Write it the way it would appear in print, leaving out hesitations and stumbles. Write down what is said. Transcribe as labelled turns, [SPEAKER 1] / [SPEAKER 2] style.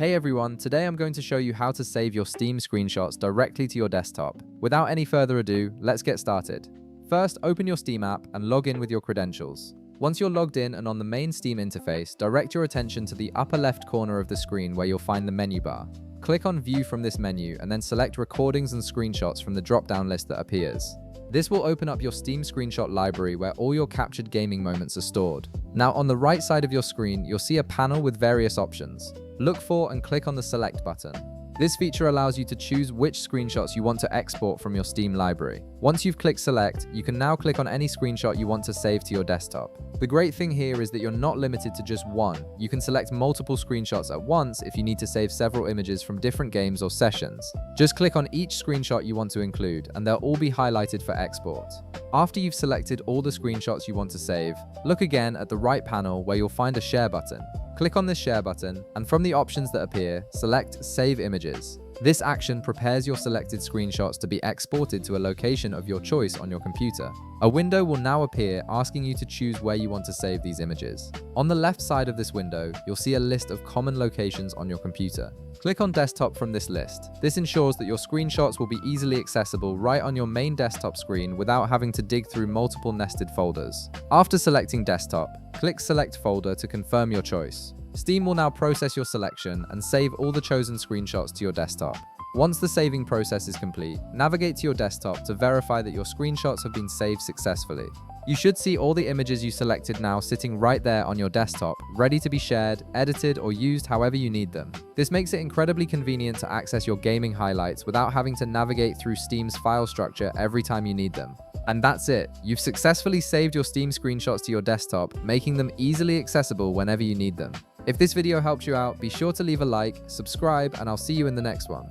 [SPEAKER 1] Hey everyone, today I'm going to show you how to save your Steam screenshots directly to your desktop. Without any further ado, let's get started. First, open your Steam app and log in with your credentials. Once you're logged in and on the main Steam interface, direct your attention to the upper left corner of the screen where you'll find the menu bar. Click on View from this menu and then select Recordings and Screenshots from the drop-down list that appears. This will open up your Steam screenshot library where all your captured gaming moments are stored. Now on the right side of your screen, you'll see a panel with various options. Look for and click on the Select button. This feature allows you to choose which screenshots you want to export from your Steam library. Once you've clicked Select, you can now click on any screenshot you want to save to your desktop. The great thing here is that you're not limited to just one. You can select multiple screenshots at once if you need to save several images from different games or sessions. Just click on each screenshot you want to include, and they'll all be highlighted for export. After you've selected all the screenshots you want to save, look again at the right panel where you'll find a Share button. Click on this Share button, and from the options that appear, select Save Images. This action prepares your selected screenshots to be exported to a location of your choice on your computer. A window will now appear asking you to choose where you want to save these images. On the left side of this window, you'll see a list of common locations on your computer. Click on Desktop from this list. This ensures that your screenshots will be easily accessible right on your main desktop screen without having to dig through multiple nested folders. After selecting Desktop, click Select Folder to confirm your choice. Steam will now process your selection and save all the chosen screenshots to your desktop. Once the saving process is complete, navigate to your desktop to verify that your screenshots have been saved successfully. You should see all the images you selected now sitting right there on your desktop, ready to be shared, edited, or used however you need them. This makes it incredibly convenient to access your gaming highlights without having to navigate through Steam's file structure every time you need them. And that's it. You've successfully saved your Steam screenshots to your desktop, making them easily accessible whenever you need them. If this video helped you out, be sure to leave a like, subscribe, and I'll see you in the next one.